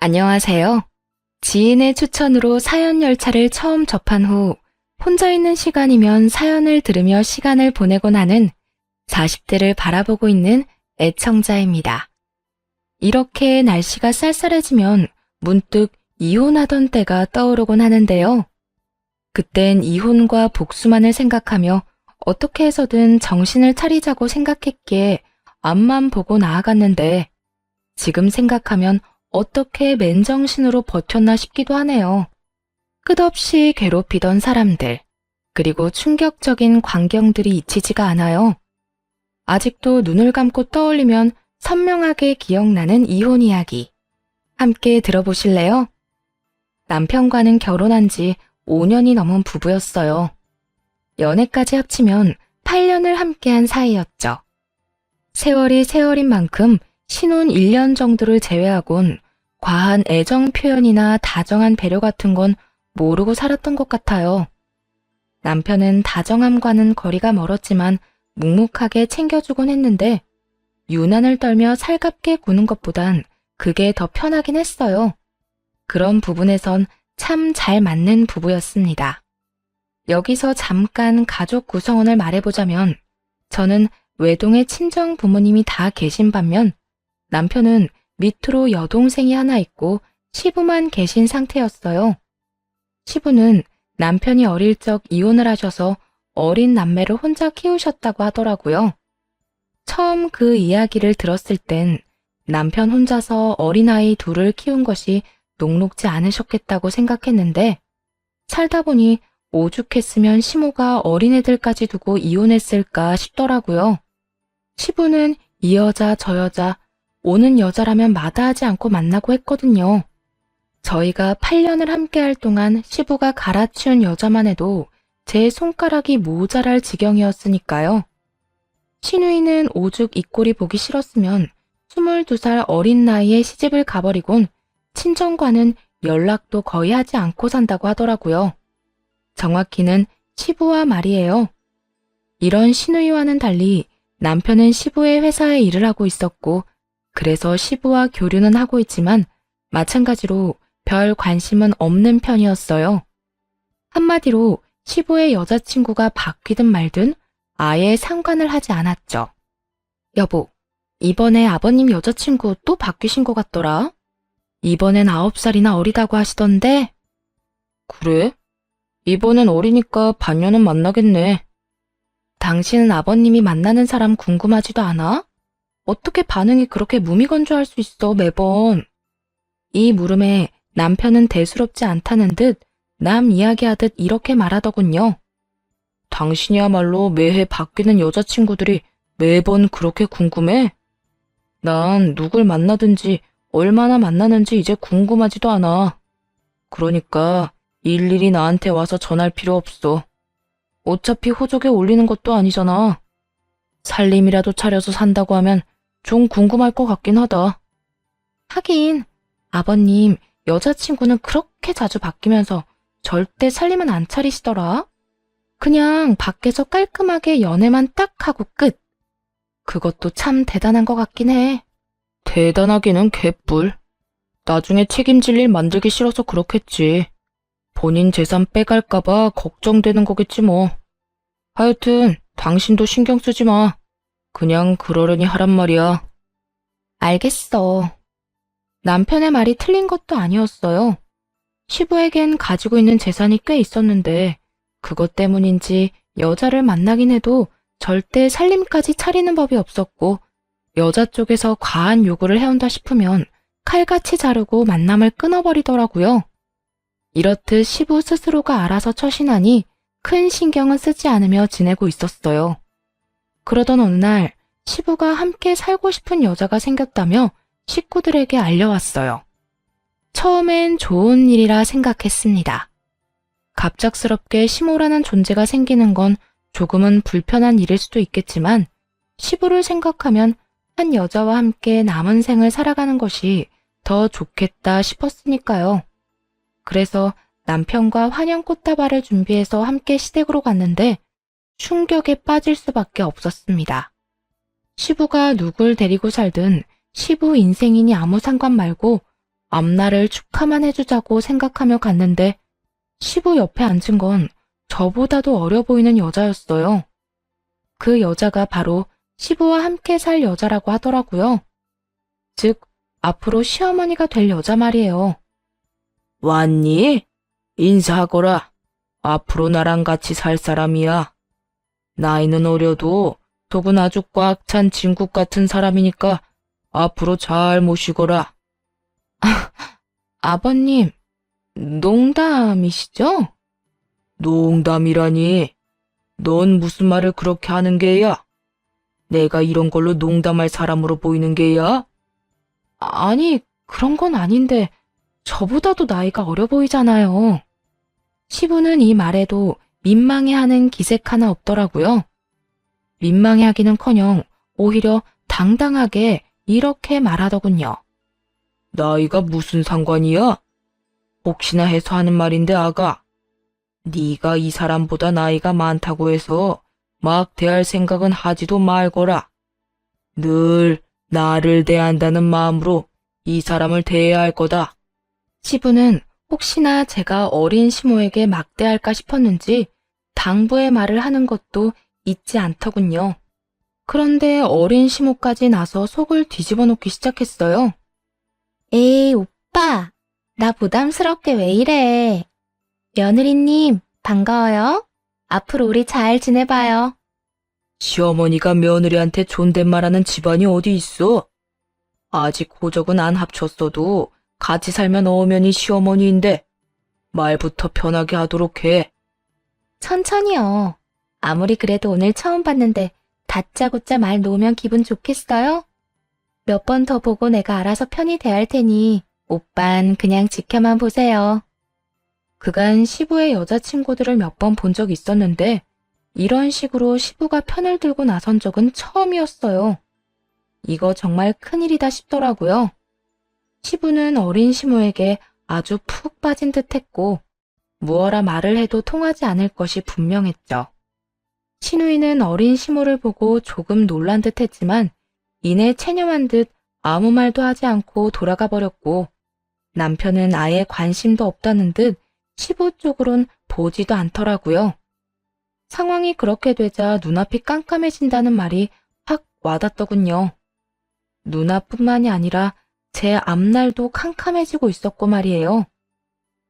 안녕하세요. 지인의 추천으로 사연 열차를 처음 접한 후 혼자 있는 시간이면 사연을 들으며 시간을 보내곤 하는 40대를 바라보고 있는 애청자입니다. 이렇게 날씨가 쌀쌀해지면 문득 이혼하던 때가 떠오르곤 하는데요. 그땐 이혼과 복수만을 생각하며 어떻게 해서든 정신을 차리자고 생각했기에 앞만 보고 나아갔는데 지금 생각하면 어떻게 맨정신으로 버텼나 싶기도 하네요. 끝없이 괴롭히던 사람들, 그리고 충격적인 광경들이 잊히지가 않아요. 아직도 눈을 감고 떠올리면 선명하게 기억나는 이혼 이야기. 함께 들어보실래요? 남편과는 결혼한 지 5년이 넘은 부부였어요. 연애까지 합치면 8년을 함께한 사이였죠. 세월이 세월인 만큼 신혼 1년 정도를 제외하곤 과한 애정 표현이나 다정한 배려 같은 건 모르고 살았던 것 같아요. 남편은 다정함과는 거리가 멀었지만 묵묵하게 챙겨주곤 했는데 유난을 떨며 살갑게 구는 것보단 그게 더 편하긴 했어요. 그런 부분에선 참 잘 맞는 부부였습니다. 여기서 잠깐 가족 구성원을 말해보자면 저는 외동의 친정 부모님이 다 계신 반면 남편은 밑으로 여동생이 하나 있고 시부만 계신 상태였어요. 시부는 남편이 어릴 적 이혼을 하셔서 어린 남매를 혼자 키우셨다고 하더라고요. 처음 그 이야기를 들었을 땐 남편 혼자서 어린아이 둘을 키운 것이 녹록지 않으셨겠다고 생각했는데 살다 보니 오죽했으면 시모가 어린애들까지 두고 이혼했을까 싶더라고요. 시부는 이 여자 저 여자 오는 여자라면 마다하지 않고 만나고 했거든요. 저희가 8년을 함께할 동안 시부가 갈아치운 여자만 해도 제 손가락이 모자랄 지경이었으니까요. 시누이는 오죽 이 꼴이 보기 싫었으면 22살 어린 나이에 시집을 가버리곤 친정과는 연락도 거의 하지 않고 산다고 하더라고요. 정확히는 시부와 말이에요. 이런 시누이와는 달리 남편은 시부의 회사에 일을 하고 있었고 그래서 시부와 교류는 하고 있지만 마찬가지로 별 관심은 없는 편이었어요. 한마디로 시부의 여자친구가 바뀌든 말든 아예 상관을 하지 않았죠. 여보, 이번에 아버님 여자친구 또 바뀌신 것 같더라. 이번엔 9살이나 어리다고 하시던데. 그래? 이번엔 어리니까 반년은 만나겠네. 당신은 아버님이 만나는 사람 궁금하지도 않아? 어떻게 반응이 그렇게 무미건조할 수 있어, 매번. 이 물음에 남편은 대수롭지 않다는 듯 남 이야기하듯 이렇게 말하더군요. 당신이야말로 매해 바뀌는 여자친구들이 매번 그렇게 궁금해? 난 누굴 만나든지 얼마나 만나는지 이제 궁금하지도 않아. 그러니까 일일이 나한테 와서 전할 필요 없어. 어차피 호적에 올리는 것도 아니잖아. 살림이라도 차려서 산다고 하면 좀 궁금할 것 같긴 하다. 하긴 아버님 여자친구는 그렇게 자주 바뀌면서 절대 살림은 안 차리시더라. 그냥 밖에서 깔끔하게 연애만 딱 하고 끝. 그것도 참 대단한 것 같긴 해. 대단하기는 개뿔. 나중에 책임질 일 만들기 싫어서 그렇겠지. 본인 재산 빼갈까봐 걱정되는 거겠지 뭐. 하여튼 당신도 신경 쓰지 마. 그냥 그러려니 하란 말이야. 알겠어. 남편의 말이 틀린 것도 아니었어요. 시부에겐 가지고 있는 재산이 꽤 있었는데 그것 때문인지 여자를 만나긴 해도 절대 살림까지 차리는 법이 없었고 여자 쪽에서 과한 요구를 해온다 싶으면 칼같이 자르고 만남을 끊어버리더라고요. 이렇듯 시부 스스로가 알아서 처신하니 큰 신경은 쓰지 않으며 지내고 있었어요. 그러던 어느 날 시부가 함께 살고 싶은 여자가 생겼다며 식구들에게 알려왔어요. 처음엔 좋은 일이라 생각했습니다. 갑작스럽게 시모라는 존재가 생기는 건 조금은 불편한 일일 수도 있겠지만 시부를 생각하면 한 여자와 함께 남은 생을 살아가는 것이 더 좋겠다 싶었으니까요. 그래서 남편과 환영 꽃다발을 준비해서 함께 시댁으로 갔는데 충격에 빠질 수밖에 없었습니다. 시부가 누굴 데리고 살든 시부 인생이니 아무 상관 말고 앞날을 축하만 해주자고 생각하며 갔는데 시부 옆에 앉은 건 저보다도 어려 보이는 여자였어요. 그 여자가 바로 시부와 함께 살 여자라고 하더라고요. 즉, 앞으로 시어머니가 될 여자 말이에요. 왔니? 인사하거라. 앞으로 나랑 같이 살 사람이야. 나이는 어려도 속은 아주 꽉 찬 진국 같은 사람이니까 앞으로 잘 모시거라. 아버님, 농담이시죠? 농담이라니. 넌 무슨 말을 그렇게 하는 게야? 내가 이런 걸로 농담할 사람으로 보이는 게야? 아니, 그런 건 아닌데 저보다도 나이가 어려 보이잖아요. 시부는 이 말에도 민망해하는 기색 하나 없더라고요. 민망해하기는커녕 오히려 당당하게 이렇게 말하더군요. 나이가 무슨 상관이야? 혹시나 해서 하는 말인데 아가. 네가 이 사람보다 나이가 많다고 해서 막 대할 생각은 하지도 말거라. 늘 나를 대한다는 마음으로 이 사람을 대해야 할 거다. 시부는 혹시나 제가 어린 시모에게 막대할까 싶었는지 당부의 말을 하는 것도 잊지 않더군요. 그런데 어린 시모까지 나서 속을 뒤집어 놓기 시작했어요. 에이, 오빠. 나 부담스럽게 왜 이래. 며느리님, 반가워요. 앞으로 우리 잘 지내봐요. 시어머니가 며느리한테 존댓말하는 집안이 어디 있어? 아직 호적은 안 합쳤어도 같이 살면 어머니 시어머니인데 말부터 편하게 하도록 해. 천천히요. 아무리 그래도 오늘 처음 봤는데 다짜고짜 말 놓으면 기분 좋겠어요? 몇 번 더 보고 내가 알아서 편히 대할 테니 오빤 그냥 지켜만 보세요. 그간 시부의 여자친구들을 몇 번 본 적 있었는데 이런 식으로 시부가 편을 들고 나선 적은 처음이었어요. 이거 정말 큰일이다 싶더라고요. 시부는 어린 시모에게 아주 푹 빠진 듯 했고 무어라 말을 해도 통하지 않을 것이 분명했죠. 시누이는 어린 시모를 보고 조금 놀란 듯 했지만 이내 체념한 듯 아무 말도 하지 않고 돌아가 버렸고 남편은 아예 관심도 없다는 듯 시부 쪽으론 보지도 않더라고요. 상황이 그렇게 되자 눈앞이 깜깜해진다는 말이 확 와닿더군요. 눈앞뿐만이 아니라 제 앞날도 캄캄해지고 있었고 말이에요.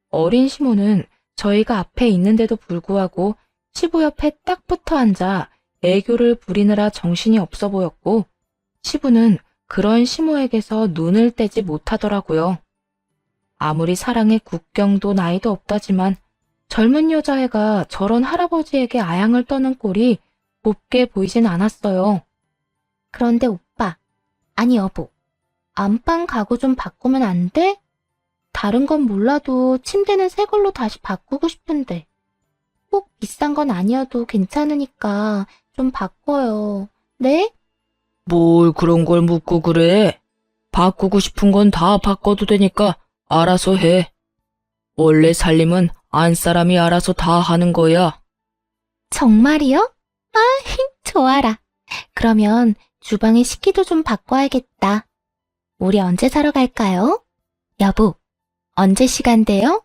어린 시모는 저희가 앞에 있는데도 불구하고 시부 옆에 딱 붙어 앉아 애교를 부리느라 정신이 없어 보였고 시부는 그런 시모에게서 눈을 떼지 못하더라고요. 아무리 사랑의 국경도 나이도 없다지만 젊은 여자애가 저런 할아버지에게 아양을 떠는 꼴이 곱게 보이진 않았어요. 그런데 오빠, 아니 여보, 안방 가구 좀 바꾸면 안 돼? 다른 건 몰라도 침대는 새 걸로 다시 바꾸고 싶은데. 꼭 비싼 건 아니어도 괜찮으니까 좀 바꿔요. 네? 뭘 그런 걸 묻고 그래? 바꾸고 싶은 건 다 바꿔도 되니까 알아서 해. 원래 살림은 안 사람이 알아서 다 하는 거야. 정말이요? 아, 좋아라. 그러면 주방에 식기도 좀 바꿔야겠다. 우리 언제 사러 갈까요? 여보, 언제 시간 돼요?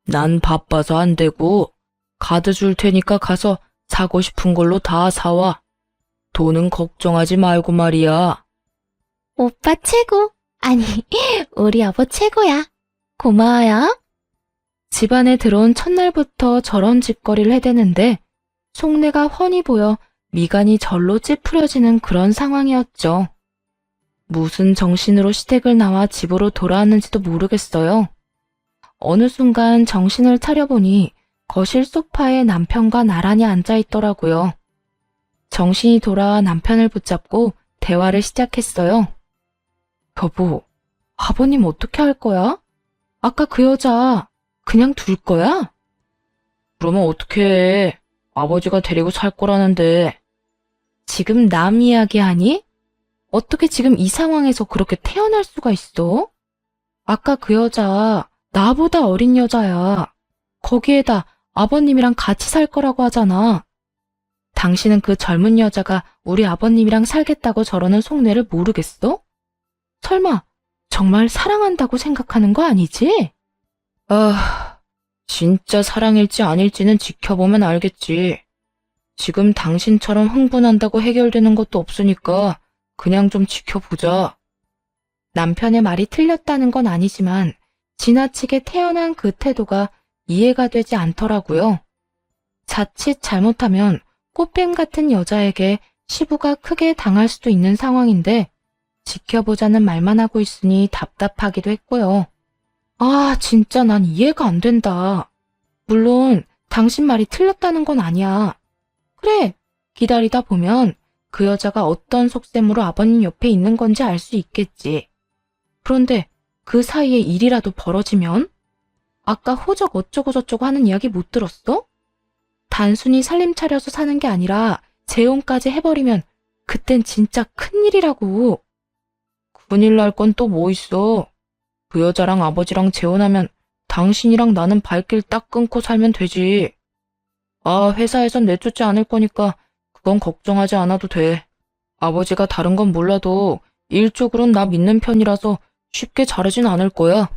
난 바빠서 안 되고 카드 줄 테니까 가서 사고 싶은 걸로 다 사와. 돈은 걱정하지 말고 말이야. 오빠 최고. 아니, 우리 여보 최고야. 고마워요. 집안에 들어온 첫날부터 저런 짓거리를 해대는데 속내가 훤히 보여 미간이 절로 찌푸려지는 그런 상황이었죠. 무슨 정신으로 시댁을 나와 집으로 돌아왔는지도 모르겠어요. 어느 순간 정신을 차려보니 거실 소파에 남편과 나란히 앉아있더라고요. 정신이 돌아와 남편을 붙잡고 대화를 시작했어요. 여보, 아버님 어떻게 할 거야? 아까 그 여자 그냥 둘 거야? 그러면 어떻게 해? 아버지가 데리고 살 거라는데. 지금 남 이야기하니? 어떻게 지금 이 상황에서 그렇게 태어날 수가 있어? 아까 그 여자 나보다 어린 여자야. 거기에다 아버님이랑 같이 살 거라고 하잖아. 당신은 그 젊은 여자가 우리 아버님이랑 살겠다고 저러는 속내를 모르겠어? 설마 정말 사랑한다고 생각하는 거 아니지? 아, 진짜 사랑일지 아닐지는 지켜보면 알겠지. 지금 당신처럼 흥분한다고 해결되는 것도 없으니까 그냥 좀 지켜보자. 남편의 말이 틀렸다는 건 아니지만 지나치게 태연한 그 태도가 이해가 되지 않더라고요. 자칫 잘못하면 꽃뱀 같은 여자에게 시부가 크게 당할 수도 있는 상황인데 지켜보자는 말만 하고 있으니 답답하기도 했고요. 아, 진짜 난 이해가 안 된다. 물론 당신 말이 틀렸다는 건 아니야. 그래, 기다리다 보면 그 여자가 어떤 속셈으로 아버님 옆에 있는 건지 알 수 있겠지. 그런데 그 사이에 일이라도 벌어지면? 아까 호적 어쩌고저쩌고 하는 이야기 못 들었어? 단순히 살림 차려서 사는 게 아니라 재혼까지 해버리면 그땐 진짜 큰일이라고. 큰일 날 건 또 뭐 있어. 그 여자랑 아버지랑 재혼하면 당신이랑 나는 발길 딱 끊고 살면 되지. 아, 회사에선 내쫓지 않을 거니까 그건 걱정하지 않아도 돼. 아버지가 다른 건 몰라도 일 쪽으론 나 믿는 편이라서 쉽게 자르진 않을 거야.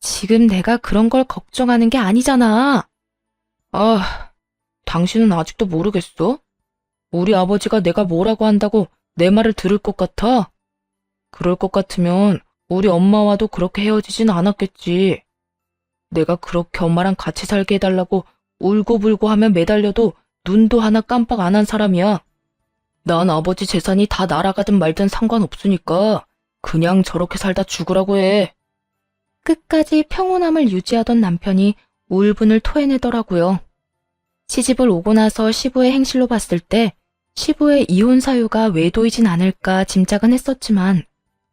지금 내가 그런 걸 걱정하는 게 아니잖아. 아, 당신은 아직도 모르겠어? 우리 아버지가 내가 뭐라고 한다고 내 말을 들을 것 같아? 그럴 것 같으면 우리 엄마와도 그렇게 헤어지진 않았겠지. 내가 그렇게 엄마랑 같이 살게 해달라고 울고불고 하면 매달려도 눈도 하나 깜빡 안 한 사람이야. 난 아버지 재산이 다 날아가든 말든 상관없으니까 그냥 저렇게 살다 죽으라고 해. 끝까지 평온함을 유지하던 남편이 울분을 토해내더라고요. 시집을 오고 나서 시부의 행실로 봤을 때 시부의 이혼 사유가 외도이진 않을까 짐작은 했었지만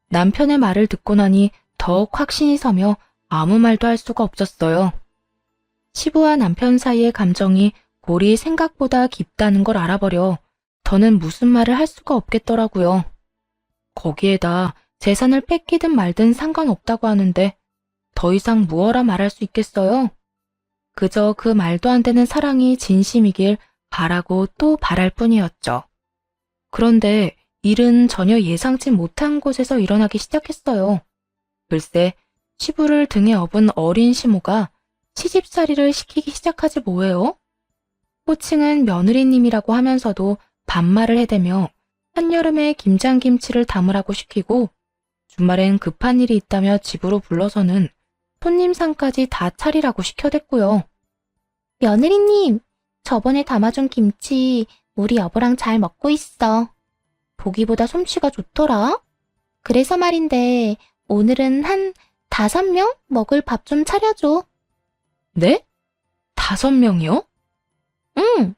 남편의 말을 듣고 나니 더욱 확신이 서며 아무 말도 할 수가 없었어요. 시부와 남편 사이의 감정이 골이 생각보다 깊다는 걸 알아버려 더는 무슨 말을 할 수가 없겠더라고요. 거기에다 재산을 뺏기든 말든 상관없다고 하는데 더 이상 무어라 말할 수 있겠어요? 그저 그 말도 안 되는 사랑이 진심이길 바라고 또 바랄 뿐이었죠. 그런데 일은 전혀 예상치 못한 곳에서 일어나기 시작했어요. 글쎄, 시부를 등에 업은 어린 시모가 시집살이를 시키기 시작하지 뭐예요? 호칭은 며느리님이라고 하면서도 반말을 해대며 한여름에 김장김치를 담으라고 시키고 주말엔 급한 일이 있다며 집으로 불러서는 손님상까지 다 차리라고 시켜댔고요. 며느리님, 저번에 담아준 김치 우리 여보랑 잘 먹고 있어. 보기보다 솜씨가 좋더라. 그래서 말인데 오늘은 한 5명 먹을 밥 좀 차려줘. 네? 5명이요? 응.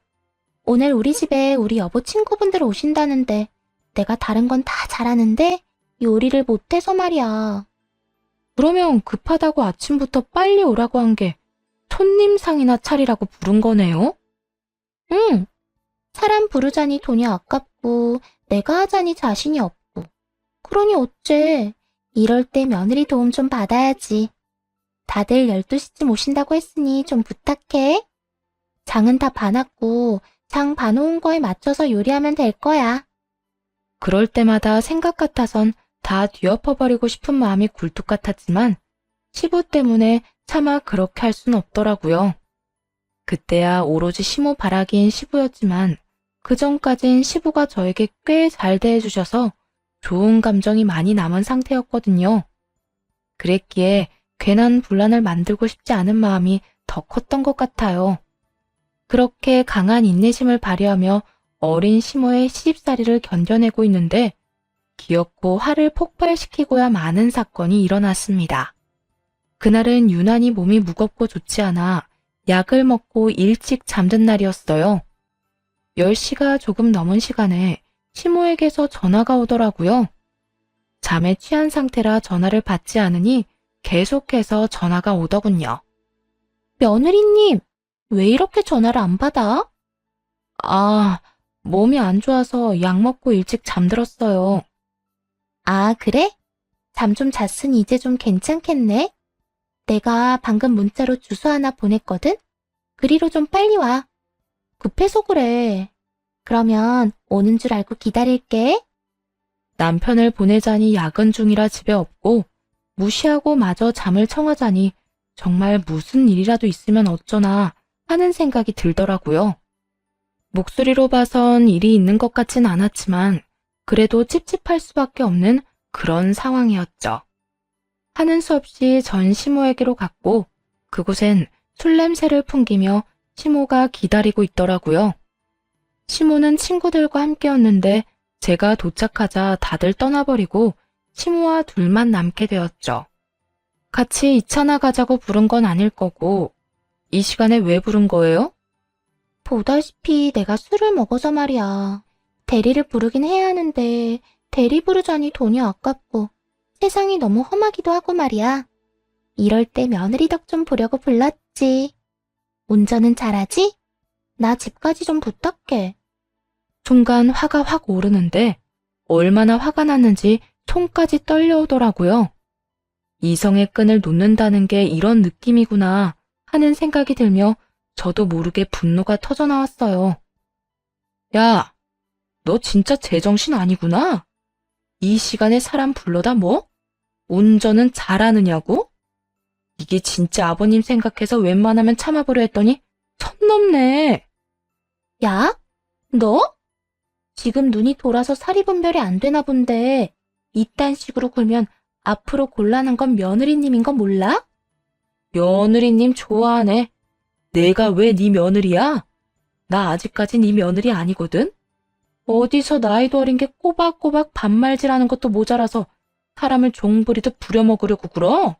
오늘 우리 집에 우리 여보 친구분들 오신다는데 내가 다른 건 다 잘하는데 요리를 못해서 말이야. 그러면 급하다고 아침부터 빨리 오라고 한 게 손님상이나 차리라고 부른 거네요? 응. 사람 부르자니 돈이 아깝고 내가 하자니 자신이 없고. 그러니 어째. 이럴 때 며느리 도움 좀 받아야지. 다들 12시쯤 오신다고 했으니 좀 부탁해. 장은 다 봐놨고 장 봐놓은 거에 맞춰서 요리하면 될 거야. 그럴 때마다 생각 같아선 다 뒤엎어버리고 싶은 마음이 굴뚝 같았지만 시부 때문에 차마 그렇게 할 순 없더라고요. 그때야 오로지 시모 바라기인 시부였지만 그전까진 시부가 저에게 꽤 잘 대해주셔서 좋은 감정이 많이 남은 상태였거든요. 그랬기에 괜한 분란을 만들고 싶지 않은 마음이 더 컸던 것 같아요. 그렇게 강한 인내심을 발휘하며 어린 시모의 시집살이를 견뎌내고 있는데 기어코 화를 폭발시키고야 마는 사건이 일어났습니다. 그날은 유난히 몸이 무겁고 좋지 않아 약을 먹고 일찍 잠든 날이었어요. 10시가 조금 넘은 시간에 시모에게서 전화가 오더라고요. 잠에 취한 상태라 전화를 받지 않으니 계속해서 전화가 오더군요. 며느리님, 왜 이렇게 전화를 안 받아? 아, 몸이 안 좋아서 약 먹고 일찍 잠들었어요. 아, 그래? 잠 좀 잤으니 이제 좀 괜찮겠네? 내가 방금 문자로 주소 하나 보냈거든? 그리로 좀 빨리 와. 급해서 그래. 그러면 오는 줄 알고 기다릴게. 남편을 보내자니 야근 중이라 집에 없고 무시하고 마저 잠을 청하자니 정말 무슨 일이라도 있으면 어쩌나 하는 생각이 들더라고요. 목소리로 봐선 일이 있는 것 같진 않았지만 그래도 찝찝할 수밖에 없는 그런 상황이었죠. 하는 수 없이 전 시모에게로 갔고 그곳엔 술 냄새를 풍기며 시모가 기다리고 있더라고요. 시모는 친구들과 함께였는데 제가 도착하자 다들 떠나버리고 시모와 둘만 남게 되었죠. 같이 2차나 가자고 부른 건 아닐 거고 이 시간에 왜 부른 거예요? 보다시피 내가 술을 먹어서 말이야. 대리를 부르긴 해야 하는데 대리 부르자니 돈이 아깝고 세상이 너무 험하기도 하고 말이야. 이럴 때 며느리 덕 좀 보려고 불렀지. 운전은 잘하지? 나 집까지 좀 부탁해. 순간 화가 확 오르는데 얼마나 화가 났는지 손까지 떨려오더라고요. 이성의 끈을 놓는다는 게 이런 느낌이구나 하는 생각이 들며 저도 모르게 분노가 터져나왔어요. 야, 너 진짜 제정신 아니구나? 이 시간에 사람 불러다 뭐? 운전은 잘하느냐고? 이게 진짜 아버님 생각해서 웬만하면 참아보려 했더니 선 넘네. 야, 너? 지금 눈이 돌아서 사리 분별이 안 되나 본데 이딴 식으로 굴면 앞으로 곤란한 건 며느리님인 거 몰라? 며느리님 좋아하네. 내가 왜 네 며느리야? 나 아직까지 네 며느리 아니거든? 어디서 나이도 어린 게 꼬박꼬박 반말질하는 것도 모자라서 사람을 종부리듯 부려먹으려고 굴어?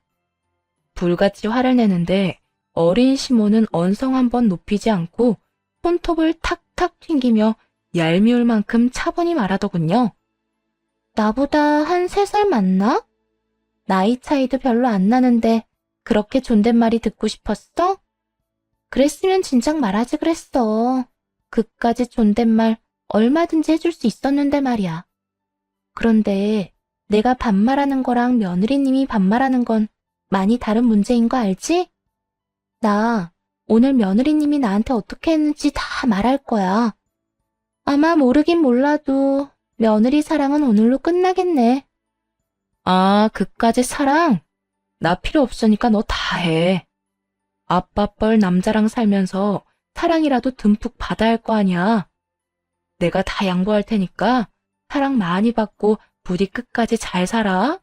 불같이 화를 내는데 어린 시모는 언성 한번 높이지 않고 손톱을 탁탁 튕기며 얄미울 만큼 차분히 말하더군요. 나보다 한 3살 많나? 나이 차이도 별로 안 나는데 그렇게 존댓말이 듣고 싶었어? 그랬으면 진작 말하지 그랬어. 그까짓 존댓말 얼마든지 해줄 수 있었는데 말이야. 그런데 내가 반말하는 거랑 며느리님이 반말하는 건 많이 다른 문제인 거 알지? 나 오늘 며느리님이 나한테 어떻게 했는지 다 말할 거야. 아마 모르긴 몰라도 며느리 사랑은 오늘로 끝나겠네. 아, 그까짓 사랑? 나 필요 없으니까 너 다 해. 아빠 뻘 남자랑 살면서 사랑이라도 듬뿍 받아야 할 거 아니야. 내가 다 양보할 테니까 사랑 많이 받고 부디 끝까지 잘 살아.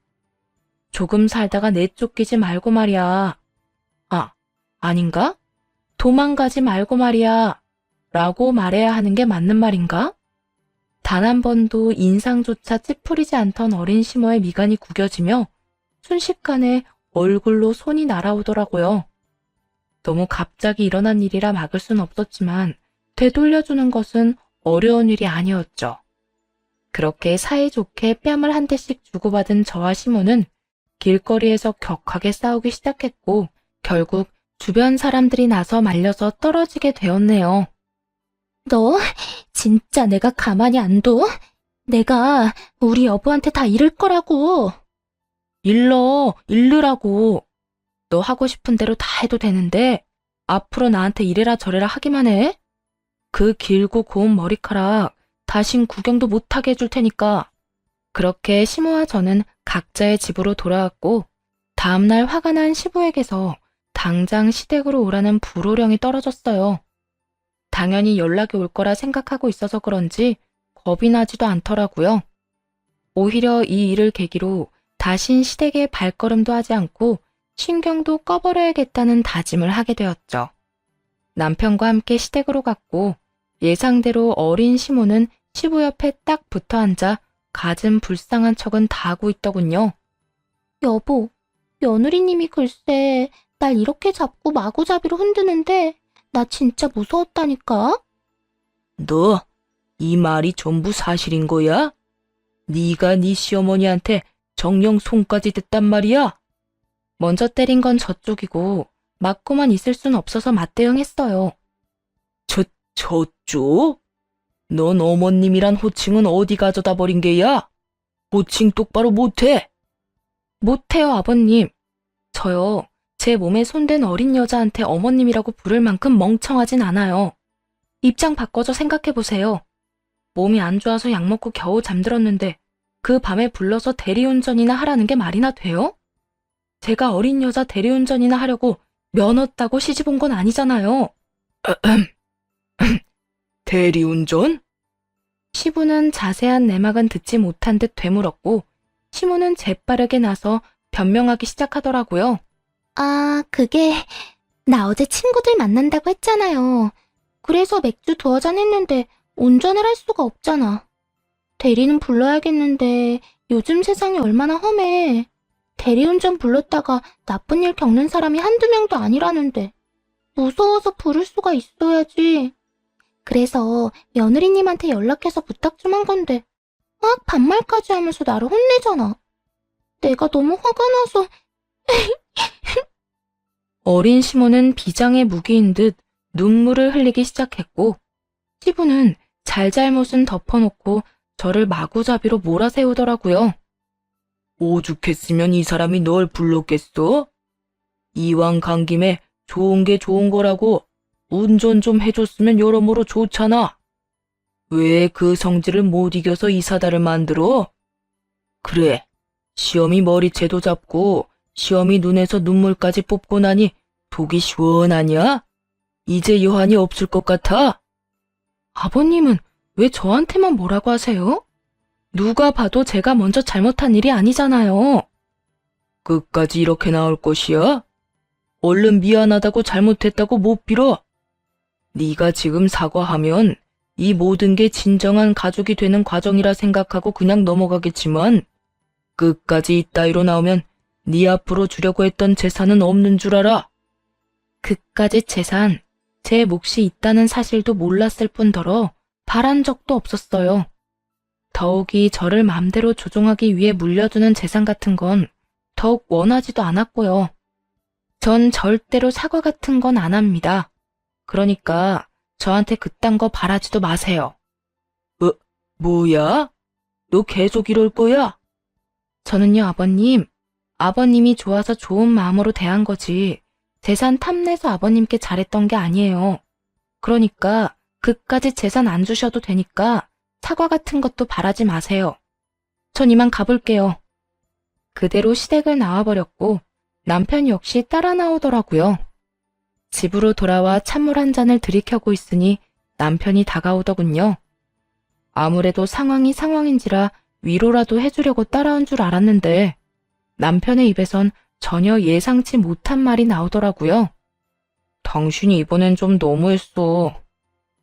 조금 살다가 내쫓기지 말고 말이야. 아, 아닌가? 도망가지 말고 말이야. 라고 말해야 하는 게 맞는 말인가? 단 한 번도 인상조차 찌푸리지 않던 어린 시모의 미간이 구겨지며 순식간에 얼굴로 손이 날아오더라고요. 너무 갑자기 일어난 일이라 막을 순 없었지만 되돌려주는 것은 어려운 일이 아니었죠. 그렇게 사이좋게 뺨을 한 대씩 주고받은 저와 시모는 길거리에서 격하게 싸우기 시작했고 결국 주변 사람들이 나서 말려서 떨어지게 되었네요. 너 진짜 내가 가만히 안 둬? 내가 우리 여보한테 다 이를 거라고. 일르라고. 너 하고 싶은 대로 다 해도 되는데 앞으로 나한테 이래라 저래라 하기만 해. 그 길고 고운 머리카락 다신 구경도 못하게 해줄 테니까. 그렇게 시모와 저는 각자의 집으로 돌아왔고 다음날 화가 난 시부에게서 당장 시댁으로 오라는 불호령이 떨어졌어요. 당연히 연락이 올 거라 생각하고 있어서 그런지 겁이 나지도 않더라고요. 오히려 이 일을 계기로 다신 시댁에 발걸음도 하지 않고 신경도 꺼버려야겠다는 다짐을 하게 되었죠. 남편과 함께 시댁으로 갔고 예상대로 어린 시모는 시부 옆에 딱 붙어 앉아 갖은 불쌍한 척은 다 하고 있더군요. 여보, 며느리님이 글쎄 날 이렇게 잡고 마구잡이로 흔드는데 나 진짜 무서웠다니까. 너 이 말이 전부 사실인 거야? 네가 네 시어머니한테 정녕 손까지 댔단 말이야? 먼저 때린 건 저쪽이고 맞고만 있을 순 없어서 맞대응했어요. 저쪽? 넌 어머님이란 호칭은 어디 가져다 버린 게야? 호칭 똑바로 못해? 못해요, 아버님. 저요, 제 몸에 손댄 어린 여자한테 어머님이라고 부를 만큼 멍청하진 않아요. 입장 바꿔서 생각해보세요. 몸이 안 좋아서 약 먹고 겨우 잠들었는데 그 밤에 불러서 대리운전이나 하라는 게 말이나 돼요? 제가 어린 여자 대리운전이나 하려고 면허 따고 시집 온 건 아니잖아요. 대리운전? 시부는 자세한 내막은 듣지 못한 듯 되물었고 시모는 재빠르게 나서 변명하기 시작하더라고요. 아, 그게 나 어제 친구들 만난다고 했잖아요. 그래서 맥주 2잔 했는데 운전을 할 수가 없잖아. 대리는 불러야겠는데 요즘 세상이 얼마나 험해. 대리운전 불렀다가 나쁜 일 겪는 사람이 한두 명도 아니라는데 무서워서 부를 수가 있어야지. 그래서 며느리님한테 연락해서 부탁 좀 한 건데 막 반말까지 하면서 나를 혼내잖아. 내가 너무 화가 나서. 어린 시모는 비장의 무기인 듯 눈물을 흘리기 시작했고 시부는 잘잘못은 덮어놓고 저를 마구잡이로 몰아세우더라고요. 오죽했으면 이 사람이 널 불렀겠어? 이왕 간 김에 좋은 게 좋은 거라고 운전 좀 해줬으면 여러모로 좋잖아. 왜 그 성질을 못 이겨서 이 사달을 만들어? 그래, 시험이 머리채도 잡고 시험이 눈에서 눈물까지 뽑고 나니 속이 시원하냐? 이제 여한이 없을 것 같아? 아버님은 왜 저한테만 뭐라고 하세요? 누가 봐도 제가 먼저 잘못한 일이 아니잖아요. 끝까지 이렇게 나올 것이야? 얼른 미안하다고 잘못했다고 못 빌어. 네가 지금 사과하면 이 모든 게 진정한 가족이 되는 과정이라 생각하고 그냥 넘어가겠지만 끝까지 이따위로 나오면 네 앞으로 주려고 했던 재산은 없는 줄 알아. 그까짓 재산, 제 몫이 있다는 사실도 몰랐을 뿐더러 바란 적도 없었어요. 더욱이 저를 맘대로 조종하기 위해 물려주는 재산 같은 건 더욱 원하지도 않았고요. 전 절대로 사과 같은 건 안 합니다. 그러니까 저한테 그딴 거 바라지도 마세요. 뭐야? 너 계속 이럴 거야? 저는요, 아버님이 좋아서 좋은 마음으로 대한 거지 재산 탐내서 아버님께 잘했던 게 아니에요. 그러니까 그까짓 재산 안 주셔도 되니까 사과 같은 것도 바라지 마세요. 전 이만 가볼게요. 그대로 시댁을 나와버렸고 남편 역시 따라 나오더라고요. 집으로 돌아와 찬물 한 잔을 들이켜고 있으니 남편이 다가오더군요. 아무래도 상황이 상황인지라 위로라도 해주려고 따라온 줄 알았는데 남편의 입에선 전혀 예상치 못한 말이 나오더라고요. 당신이 이번엔 좀 너무했어.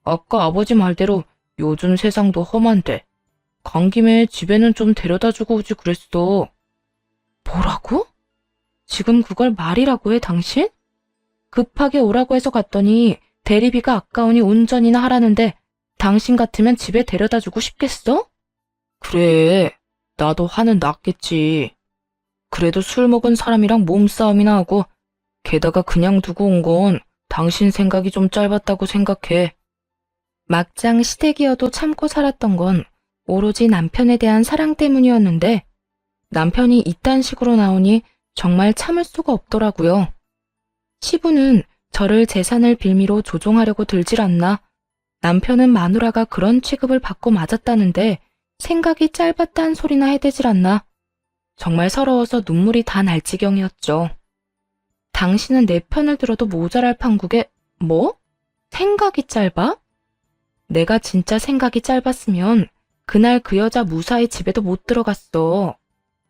아까 아버지 말대로 요즘 세상도 험한데 간 김에 집에는 좀 데려다주고 오지 그랬어. 뭐라고? 지금 그걸 말이라고 해, 당신? 급하게 오라고 해서 갔더니 대리비가 아까우니 운전이나 하라는데 당신 같으면 집에 데려다주고 싶겠어? 그래, 나도 화는 났겠지. 그래도 술 먹은 사람이랑 몸싸움이나 하고 게다가 그냥 두고 온 건 당신 생각이 좀 짧았다고 생각해. 막장 시댁이어도 참고 살았던 건 오로지 남편에 대한 사랑 때문이었는데 남편이 이딴 식으로 나오니 정말 참을 수가 없더라고요. 시부는 저를 재산을 빌미로 조종하려고 들질 않나 남편은 마누라가 그런 취급을 받고 맞았다는데 생각이 짧았단 소리나 해대질 않나 정말 서러워서 눈물이 다 날 지경이었죠. 당신은 내 편을 들어도 모자랄 판국에 뭐? 생각이 짧아? 내가 진짜 생각이 짧았으면 그날 그 여자 무사히 집에도 못 들어갔어.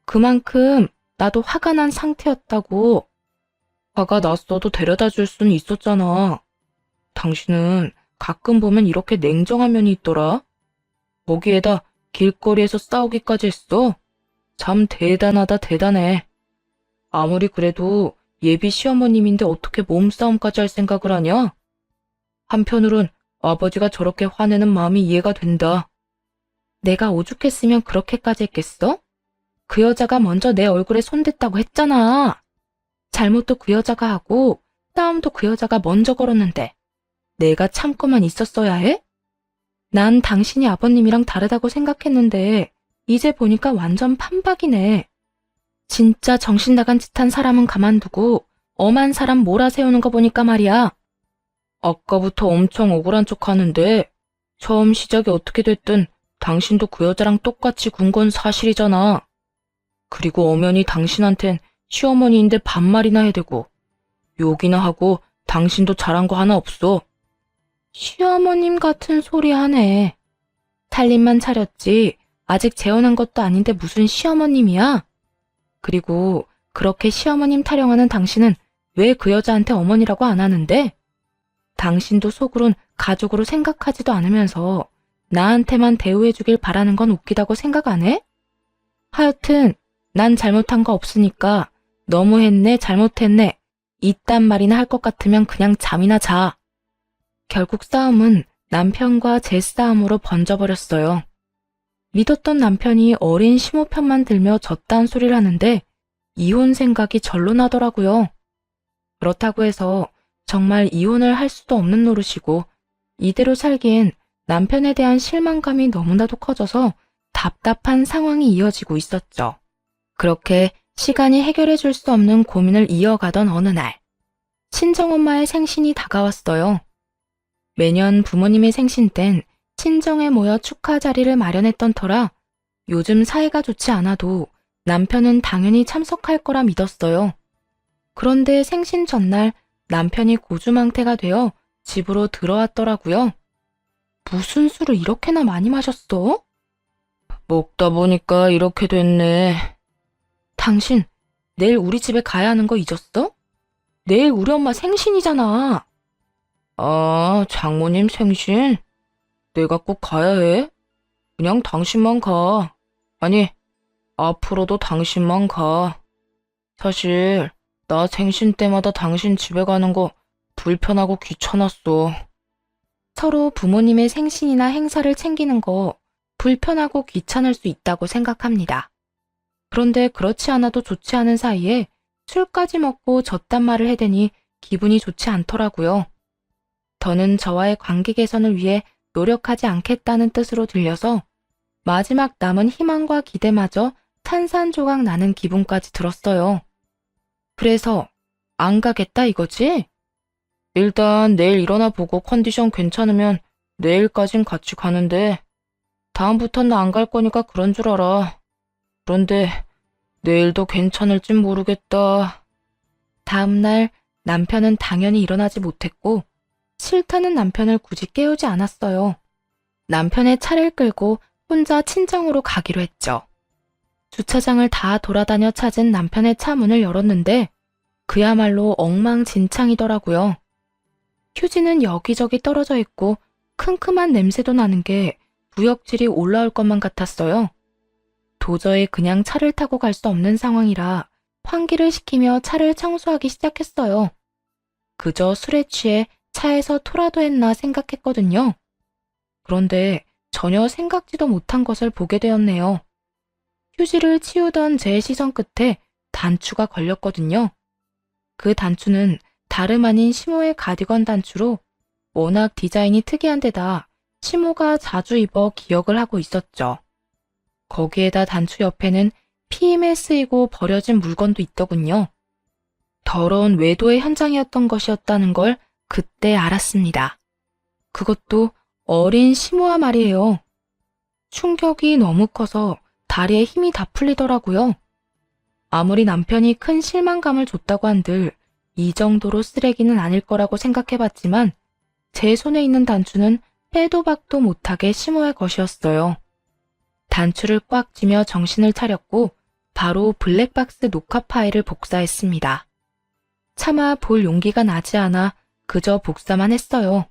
그만큼 나도 화가 난 상태였다고. 화가 났어도 데려다 줄 수는 있었잖아. 당신은 가끔 보면 이렇게 냉정한 면이 있더라. 거기에다 길거리에서 싸우기까지 했어. 참 대단하다 대단해. 아무리 그래도 예비 시어머님인데 어떻게 몸싸움까지 할 생각을 하냐? 한편으론 아버지가 저렇게 화내는 마음이 이해가 된다. 내가 오죽했으면 그렇게까지 했겠어? 그 여자가 먼저 내 얼굴에 손댔다고 했잖아. 잘못도 그 여자가 하고 싸움도 그 여자가 먼저 걸었는데 내가 참고만 있었어야 해? 난 당신이 아버님이랑 다르다고 생각했는데 이제 보니까 완전 판박이네. 진짜 정신 나간 짓 한 사람은 가만두고 엄한 사람 몰아세우는 거 보니까 말이야. 아까부터 엄청 억울한 척 하는데 처음 시작이 어떻게 됐든 당신도 그 여자랑 똑같이 군 건 사실이잖아. 그리고 엄연히 당신한텐 시어머니인데 반말이나 해대고 욕이나 하고 당신도 잘한 거 하나 없어. 시어머님 같은 소리 하네. 살림만 차렸지 아직 재혼한 것도 아닌데 무슨 시어머님이야? 그리고 그렇게 시어머님 타령하는 당신은 왜 그 여자한테 어머니라고 안 하는데? 당신도 속으론 가족으로 생각하지도 않으면서 나한테만 대우해주길 바라는 건 웃기다고 생각 안 해? 하여튼 난 잘못한 거 없으니까 너무했네 잘못했네 이딴 말이나 할 것 같으면 그냥 잠이나 자. 결국 싸움은 남편과 제 싸움으로 번져버렸어요. 믿었던 남편이 어린 시모 편만 들며 졌다는 소리를 하는데 이혼 생각이 절로 나더라고요. 그렇다고 해서 정말 이혼을 할 수도 없는 노릇이고 이대로 살기엔 남편에 대한 실망감이 너무나도 커져서 답답한 상황이 이어지고 있었죠. 그렇게 시간이 해결해 줄 수 없는 고민을 이어가던 어느 날, 친정엄마의 생신이 다가왔어요. 매년 부모님의 생신 땐 친정에 모여 축하 자리를 마련했던 터라 요즘 사이가 좋지 않아도 남편은 당연히 참석할 거라 믿었어요. 그런데 생신 전날 남편이 고주망태가 되어 집으로 들어왔더라고요. 무슨 술을 이렇게나 많이 마셨어? 먹다 보니까 이렇게 됐네. 당신, 내일 우리 집에 가야 하는 거 잊었어? 내일 우리 엄마 생신이잖아. 아, 장모님 생신? 내가 꼭 가야 해? 그냥 당신만 가. 아니, 앞으로도 당신만 가. 사실 나 생신 때마다 당신 집에 가는 거 불편하고 귀찮았어. 서로 부모님의 생신이나 행사를 챙기는 거 불편하고 귀찮을 수 있다고 생각합니다. 그런데 그렇지 않아도 좋지 않은 사이에 술까지 먹고 졌단 말을 해대니 기분이 좋지 않더라고요. 더는 저와의 관계 개선을 위해 노력하지 않겠다는 뜻으로 들려서 마지막 남은 희망과 기대마저 산산조각 나는 기분까지 들었어요. 그래서 안 가겠다 이거지? 일단 내일 일어나 보고 컨디션 괜찮으면 내일까진 같이 가는데 다음부턴 나 안 갈 거니까 그런 줄 알아. 그런데 내일도 괜찮을진 모르겠다. 다음날 남편은 당연히 일어나지 못했고 싫다는 남편을 굳이 깨우지 않았어요. 남편의 차를 끌고 혼자 친정으로 가기로 했죠. 주차장을 다 돌아다녀 찾은 남편의 차 문을 열었는데 그야말로 엉망진창이더라고요. 휴지는 여기저기 떨어져 있고 큼큼한 냄새도 나는 게 부역질이 올라올 것만 같았어요. 도저히 그냥 차를 타고 갈 수 없는 상황이라 환기를 시키며 차를 청소하기 시작했어요. 그저 술에 취해 차에서 토라도 했나 생각했거든요. 그런데 전혀 생각지도 못한 것을 보게 되었네요. 휴지를 치우던 제 시선 끝에 단추가 걸렸거든요. 그 단추는 다름 아닌 시모의 가디건 단추로 워낙 디자인이 특이한 데다 시모가 자주 입어 기억을 하고 있었죠. 거기에다 단추 옆에는 피임에 쓰이고 버려진 물건도 있더군요. 더러운 외도의 현장이었던 것이었다는 걸 그때 알았습니다. 그것도 어린 시모와 말이에요. 충격이 너무 커서 다리에 힘이 다 풀리더라고요. 아무리 남편이 큰 실망감을 줬다고 한들 이 정도로 쓰레기는 아닐 거라고 생각해봤지만 제 손에 있는 단추는 빼도 박도 못하게 시모의 것이었어요. 단추를 꽉 쥐며 정신을 차렸고 바로 블랙박스 녹화 파일을 복사했습니다. 차마 볼 용기가 나지 않아 그저 복사만 했어요.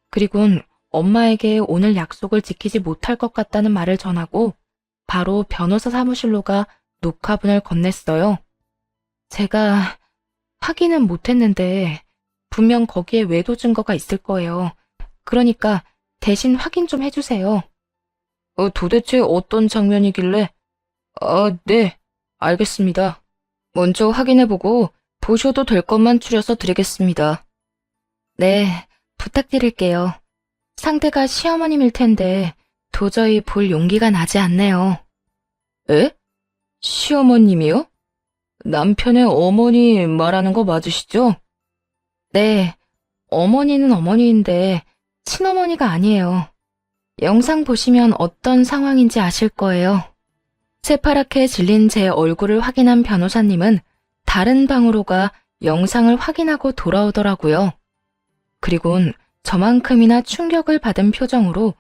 그리곤 엄마에게 오늘 약속을 지키지 못할 것 같다는 말을 전하고 바로 변호사 사무실로 가 녹화본을 건넸어요. 제가 확인은 못했는데 분명 거기에 외도 증거가 있을 거예요. 그러니까 대신 확인 좀 해주세요. 도대체 어떤 장면이길래? 네, 알겠습니다. 먼저 확인해보고 보셔도 될 것만 추려서 드리겠습니다. 네, 부탁드릴게요. 상대가 시어머님일 텐데 도저히 볼 용기가 나지 않네요. 에? 시어머님이요? 남편의 어머니 말하는 거 맞으시죠? 네, 어머니는 어머니인데 친어머니가 아니에요. 영상 보시면 어떤 상황인지 아실 거예요. 새파랗게 질린 제 얼굴을 확인한 변호사님은 다른 방으로 가 영상을 확인하고 돌아오더라고요. 그리곤 저만큼이나 충격을 받은 표정으로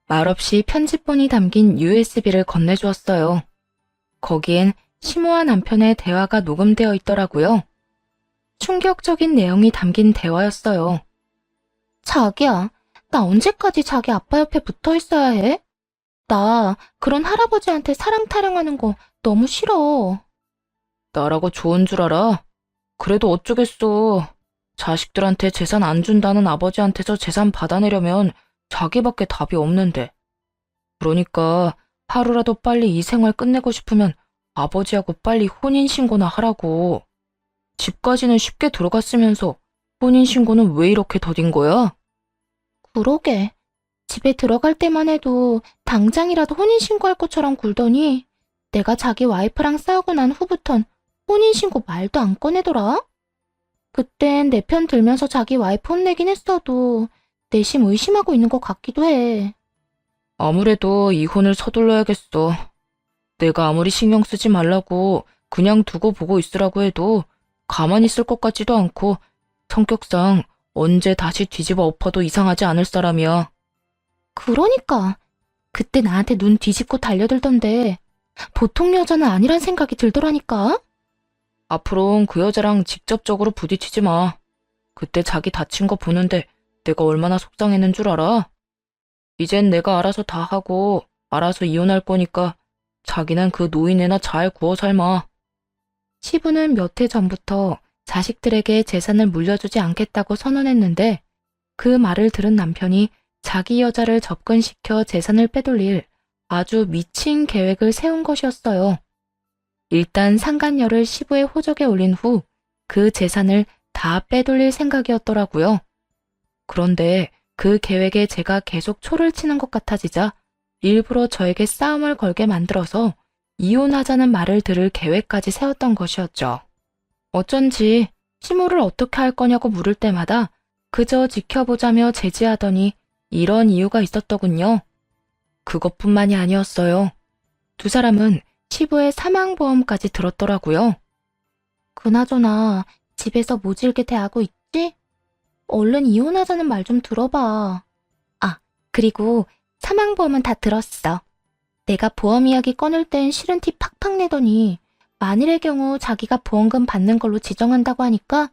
말없이 편집본이 담긴 USB를 건네주었어요. 거기엔 시모와 남편의 대화가 녹음되어 있더라고요. 충격적인 내용이 담긴 대화였어요. 자기야, 나 언제까지 자기 아빠 옆에 붙어 있어야 해? 나 그런 할아버지한테 사랑 타령하는 거 너무 싫어. 나라고 좋은 줄 알아? 그래도 어쩌겠어. 자식들한테 재산 안 준다는 아버지한테서 재산 받아내려면 자기밖에 답이 없는데. 그러니까 하루라도 빨리 이 생활 끝내고 싶으면 아버지하고 빨리 혼인신고나 하라고. 집까지는 쉽게 들어갔으면서 혼인신고는 왜 이렇게 더딘 거야? 그러게. 집에 들어갈 때만 해도 당장이라도 혼인신고할 것처럼 굴더니 내가 자기 와이프랑 싸우고 난 후부턴 혼인신고 말도 안 꺼내더라. 그땐 내 편 들면서 자기 와이프 혼내긴 했어도 내심 의심하고 있는 것 같기도 해. 아무래도 이혼을 서둘러야겠어. 내가 아무리 신경 쓰지 말라고 그냥 두고 보고 있으라고 해도 가만히 있을 것 같지도 않고 성격상 언제 다시 뒤집어 엎어도 이상하지 않을 사람이야. 그러니까 그때 나한테 눈 뒤집고 달려들던데 보통 여자는 아니란 생각이 들더라니까. 앞으로는 그 여자랑 직접적으로 부딪히지 마. 그때 자기 다친 거 보는데 내가 얼마나 속상했는 줄 알아? 이젠 내가 알아서 다 하고 알아서 이혼할 거니까 자기는 그 노인네나 잘 구워 삶아. 시부는 몇 해 전부터 자식들에게 재산을 물려주지 않겠다고 선언했는데 그 말을 들은 남편이 자기 여자를 접근시켜 재산을 빼돌릴 아주 미친 계획을 세운 것이었어요. 일단 상간녀를 시부의 호적에 올린 후 그 재산을 다 빼돌릴 생각이었더라고요. 그런데 그 계획에 제가 계속 초를 치는 것 같아지자 일부러 저에게 싸움을 걸게 만들어서 이혼하자는 말을 들을 계획까지 세웠던 것이었죠. 어쩐지 시모를 어떻게 할 거냐고 물을 때마다 그저 지켜보자며 제지하더니 이런 이유가 있었더군요. 그것뿐만이 아니었어요. 두 사람은 시부의 사망보험까지 들었더라고요. 그나저나 집에서 모질게 대하고 있지? 얼른 이혼하자는 말 좀 들어봐. 아, 그리고 사망보험은 다 들었어. 내가 보험 이야기 꺼낼 땐 싫은 티 팍팍 내더니 만일의 경우 자기가 보험금 받는 걸로 지정한다고 하니까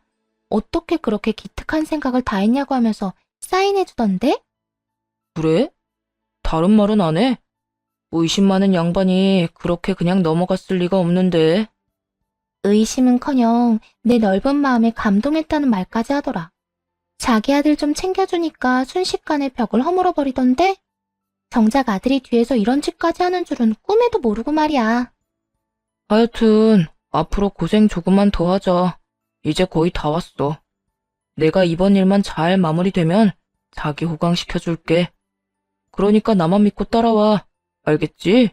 어떻게 그렇게 기특한 생각을 다 했냐고 하면서 사인해주던데? 그래? 다른 말은 안 해? 의심 많은 양반이 그렇게 그냥 넘어갔을 리가 없는데. 의심은커녕 내 넓은 마음에 감동했다는 말까지 하더라. 자기 아들 좀 챙겨주니까 순식간에 벽을 허물어버리던데? 정작 아들이 뒤에서 이런 짓까지 하는 줄은 꿈에도 모르고 말이야. 하여튼 앞으로 고생 조금만 더 하자. 이제 거의 다 왔어. 내가 이번 일만 잘 마무리되면 자기 호강시켜줄게. 그러니까 나만 믿고 따라와. 알겠지?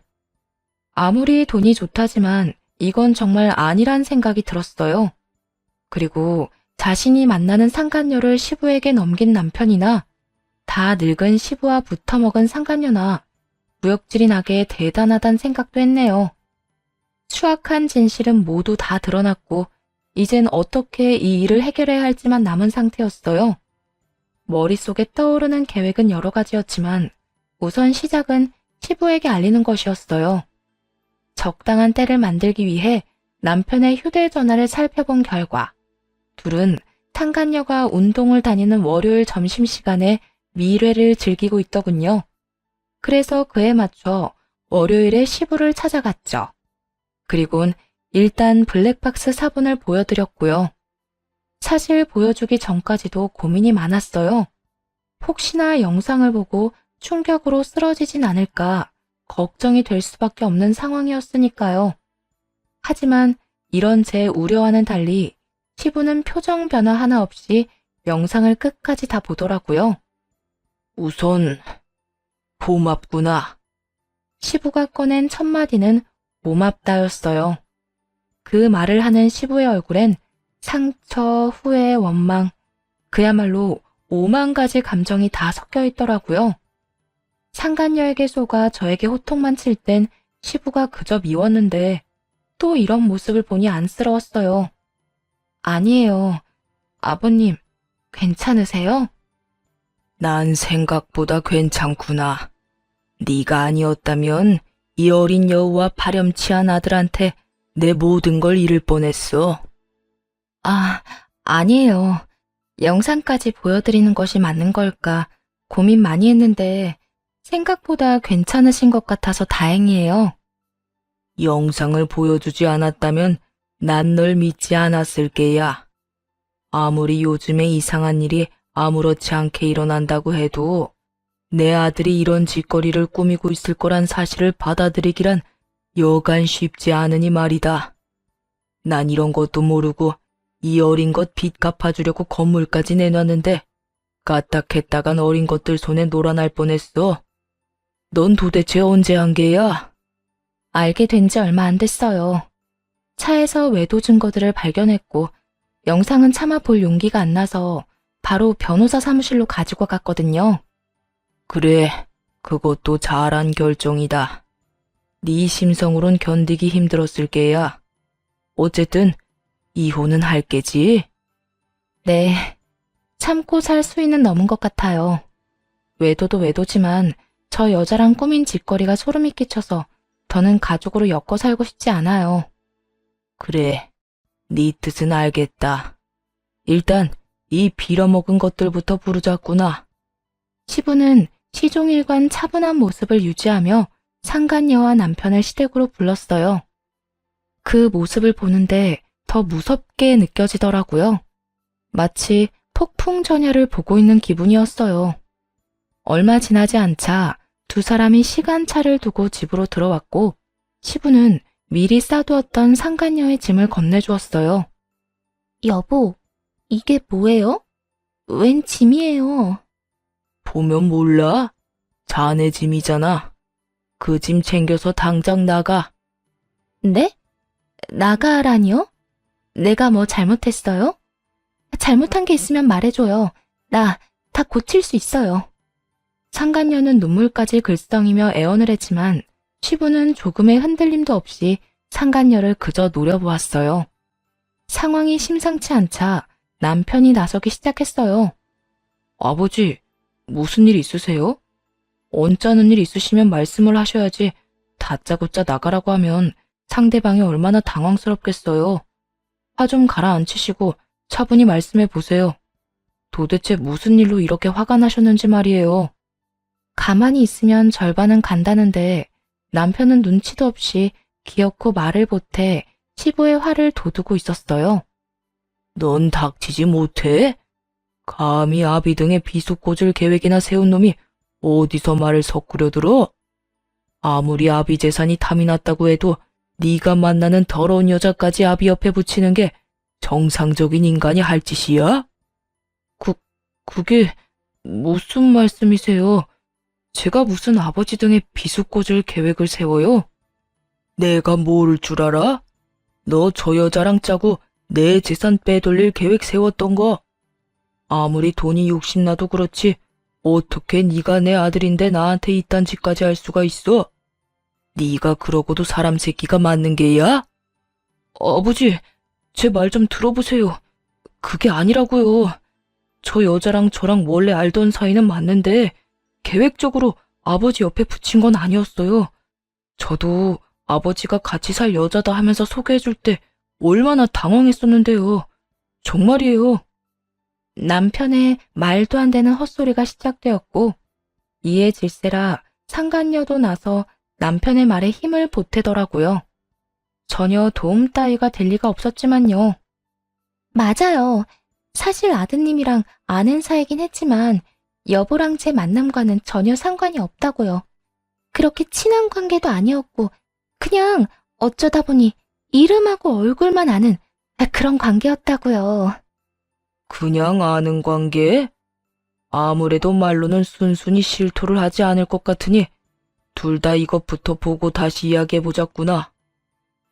아무리 돈이 좋다지만 이건 정말 아니란 생각이 들었어요. 그리고 자신이 만나는 상간녀를 시부에게 넘긴 남편이나 다 늙은 시부와 붙어먹은 상간녀나 구역질이 나게 대단하단 생각도 했네요. 추악한 진실은 모두 다 드러났고 이젠 어떻게 이 일을 해결해야 할지만 남은 상태였어요. 머릿속에 떠오르는 계획은 여러 가지였지만 우선 시작은 시부에게 알리는 것이었어요. 적당한 때를 만들기 위해 남편의 휴대전화를 살펴본 결과 둘은 상간녀가 운동을 다니는 월요일 점심시간에 미래를 즐기고 있더군요. 그래서 그에 맞춰 월요일에 시부를 찾아갔죠. 그리곤 일단 블랙박스 사본을 보여드렸고요. 사실 보여주기 전까지도 고민이 많았어요. 혹시나 영상을 보고 충격으로 쓰러지진 않을까 걱정이 될 수밖에 없는 상황이었으니까요. 하지만 이런 제 우려와는 달리 시부는 표정 변화 하나 없이 영상을 끝까지 다 보더라고요. 우선 고맙구나. 시부가 꺼낸 첫 마디는 고맙다였어요. 그 말을 하는 시부의 얼굴엔 상처, 후회, 원망, 그야말로 5만 가지 감정이 다 섞여 있더라고요. 상간녀에게 속아 저에게 호통만 칠 땐 시부가 그저 미웠는데 또 이런 모습을 보니 안쓰러웠어요. 아니에요. 아버님, 괜찮으세요? 난 생각보다 괜찮구나. 네가 아니었다면 이 어린 여우와 파렴치한 아들한테 내 모든 걸 잃을 뻔했어. 아, 아니에요. 영상까지 보여드리는 것이 맞는 걸까 고민 많이 했는데 생각보다 괜찮으신 것 같아서 다행이에요. 영상을 보여주지 않았다면 난 널 믿지 않았을 게야. 아무리 요즘에 이상한 일이 아무렇지 않게 일어난다고 해도 내 아들이 이런 짓거리를 꾸미고 있을 거란 사실을 받아들이기란 여간 쉽지 않으니 말이다. 난 이런 것도 모르고 이 어린 것 빚 갚아주려고 건물까지 내놨는데 까딱했다간 어린 것들 손에 놀아날 뻔했어. 넌 도대체 언제 한 게야? 알게 된 지 얼마 안 됐어요. 차에서 외도 증거들을 발견했고 영상은 차마 볼 용기가 안 나서 바로 변호사 사무실로 가지고 갔거든요. 그래, 그것도 잘한 결정이다. 네 심성으론 견디기 힘들었을 게야. 어쨌든 이혼은 할 게지? 네, 참고 살 수위는 넘은 것 같아요. 외도도 외도지만 저 여자랑 꾸민 짓거리가 소름이 끼쳐서 더는 가족으로 엮어 살고 싶지 않아요. 그래, 네 뜻은 알겠다. 일단 이 빌어먹은 것들부터 부르자꾸나. 시부는 시종일관 차분한 모습을 유지하며 상간녀와 남편을 시댁으로 불렀어요. 그 모습을 보는데 더 무섭게 느껴지더라고요. 마치 폭풍 전야를 보고 있는 기분이었어요. 얼마 지나지 않자 두 사람이 시간차를 두고 집으로 들어왔고 시부는 미리 싸두었던 상간녀의 짐을 건네주었어요. 여보, 이게 뭐예요? 웬 짐이에요? 보면 몰라? 자네 짐이잖아. 그 짐 챙겨서 당장 나가. 네? 나가라니요? 내가 뭐 잘못했어요? 잘못한 게 있으면 말해줘요. 나 다 고칠 수 있어요. 상간녀는 눈물까지 글썽이며 애원을 했지만 시부는 조금의 흔들림도 없이 상간녀를 그저 노려보았어요. 상황이 심상치 않자 남편이 나서기 시작했어요. 아버지, 무슨 일 있으세요? 언짢은 일 있으시면 말씀을 하셔야지 다짜고짜 나가라고 하면 상대방이 얼마나 당황스럽겠어요. 화 좀 가라앉히시고 차분히 말씀해 보세요. 도대체 무슨 일로 이렇게 화가 나셨는지 말이에요. 가만히 있으면 절반은 간다는데 남편은 눈치도 없이 기어코 말을 보태 시부의 화를 돋우고 있었어요. 넌 닥치지 못해? 감히 아비 등의 비속 꽂을 계획이나 세운 놈이 어디서 말을 섞으려 들어? 아무리 아비 재산이 탐이 났다고 해도 네가 만나는 더러운 여자까지 아비 옆에 붙이는 게 정상적인 인간이 할 짓이야? 그게 무슨 말씀이세요? 제가 무슨 아버지 등의 비속 꽂을 계획을 세워요? 내가 모를 줄 알아? 너 저 여자랑 짜고 내 재산 빼돌릴 계획 세웠던 거. 아무리 돈이 욕심나도 그렇지 어떻게 네가 내 아들인데 나한테 이딴 짓까지 할 수가 있어? 네가 그러고도 사람 새끼가 맞는 게야? 아버지, 제 말 좀 들어보세요. 그게 아니라고요. 저 여자랑 저랑 원래 알던 사이는 맞는데 계획적으로 아버지 옆에 붙인 건 아니었어요. 저도 아버지가 같이 살 여자다 하면서 소개해줄 때 얼마나 당황했었는데요. 정말이에요. 남편의 말도 안 되는 헛소리가 시작되었고 이에 질세라 상간녀도 나서 남편의 말에 힘을 보태더라고요. 전혀 도움 따위가 될 리가 없었지만요. 맞아요. 사실 아드님이랑 아는 사이긴 했지만 여보랑 제 만남과는 전혀 상관이 없다고요. 그렇게 친한 관계도 아니었고 그냥 어쩌다 보니 이름하고 얼굴만 아는 그런 관계였다고요. 그냥 아는 관계? 아무래도 말로는 순순히 실토를 하지 않을 것 같으니 둘 다 이것부터 보고 다시 이야기해보자꾸나.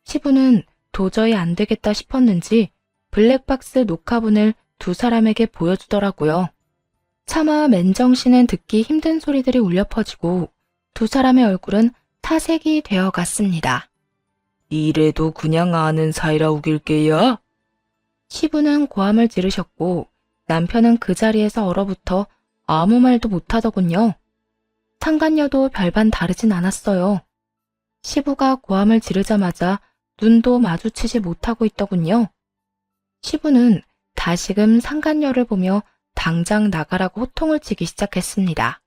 시부는 도저히 안 되겠다 싶었는지 블랙박스 녹화본을 두 사람에게 보여주더라고요. 차마 맨정신은 듣기 힘든 소리들이 울려 퍼지고 두 사람의 얼굴은 사색이 되어 갔습니다. 이래도 그냥 아는 사이라 우길게야? 시부는 고함을 지르셨고 남편은 그 자리에서 얼어붙어 아무 말도 못하더군요. 상간녀도 별반 다르진 않았어요. 시부가 고함을 지르자마자 눈도 마주치지 못하고 있더군요. 시부는 다시금 상간녀를 보며 당장 나가라고 호통을 치기 시작했습니다.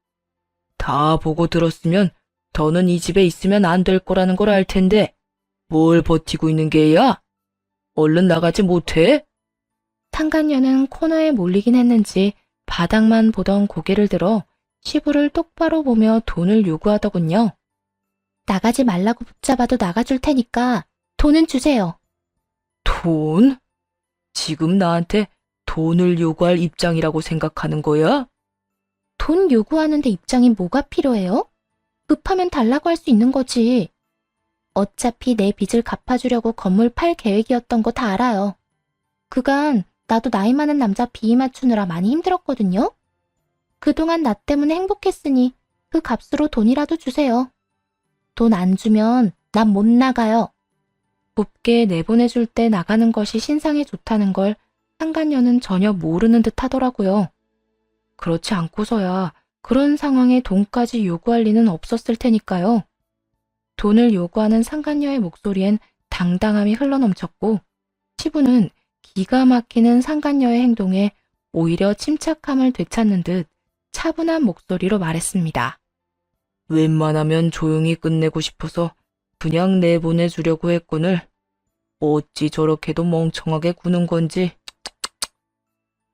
다 보고 들었으면 더는 이 집에 있으면 안 될 거라는 걸 알 텐데 뭘 버티고 있는 게야? 얼른 나가지 못해? 상간녀는 코너에 몰리긴 했는지 바닥만 보던 고개를 들어 시부를 똑바로 보며 돈을 요구하더군요. 나가지 말라고 붙잡아도 나가줄 테니까 돈은 주세요. 돈? 지금 나한테 돈을 요구할 입장이라고 생각하는 거야? 돈 요구하는데 입장이 뭐가 필요해요? 급하면 달라고 할 수 있는 거지. 어차피 내 빚을 갚아주려고 건물 팔 계획이었던 거 다 알아요. 그간 나도 나이 많은 남자 비위 맞추느라 많이 힘들었거든요. 그동안 나 때문에 행복했으니 그 값으로 돈이라도 주세요. 돈 안 주면 난 못 나가요. 곱게 내보내줄 때 나가는 것이 신상에 좋다는 걸 상간녀는 전혀 모르는 듯 하더라고요. 그렇지 않고서야 그런 상황에 돈까지 요구할 리는 없었을 테니까요. 돈을 요구하는 상간녀의 목소리엔 당당함이 흘러넘쳤고 시부는 기가 막히는 상간녀의 행동에 오히려 침착함을 되찾는 듯 차분한 목소리로 말했습니다. 웬만하면 조용히 끝내고 싶어서 그냥 내보내주려고 했거늘 어찌 저렇게도 멍청하게 구는 건지.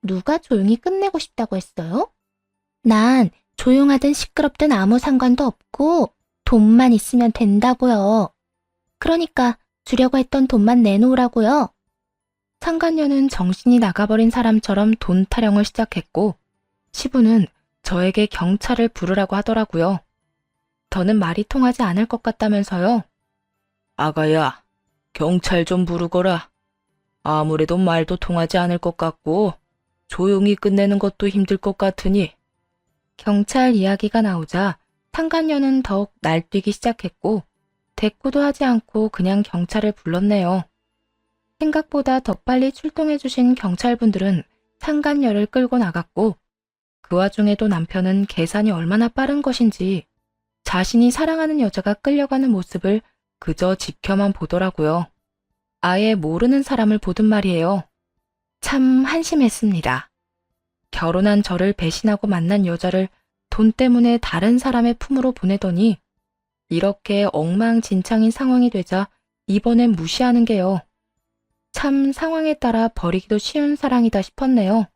누가 조용히 끝내고 싶다고 했어요? 난 조용하든 시끄럽든 아무 상관도 없고 돈만 있으면 된다고요. 그러니까 주려고 했던 돈만 내놓으라고요. 상간녀는 정신이 나가버린 사람처럼 돈 타령을 시작했고 시부는 저에게 경찰을 부르라고 하더라고요. 더는 말이 통하지 않을 것 같다면서요. 아가야, 경찰 좀 부르거라. 아무래도 말도 통하지 않을 것 같고 조용히 끝내는 것도 힘들 것 같으니. 경찰 이야기가 나오자 상간녀는 더욱 날뛰기 시작했고 대꾸도 하지 않고 그냥 경찰을 불렀네요. 생각보다 더 빨리 출동해주신 경찰분들은 상간녀를 끌고 나갔고 그 와중에도 남편은 계산이 얼마나 빠른 것인지 자신이 사랑하는 여자가 끌려가는 모습을 그저 지켜만 보더라고요. 아예 모르는 사람을 보든 말이에요. 참 한심했습니다. 결혼한 저를 배신하고 만난 여자를 돈 때문에 다른 사람의 품으로 보내더니 이렇게 엉망진창인 상황이 되자 이번엔 무시하는 게요. 참 상황에 따라 버리기도 쉬운 사랑이다 싶었네요.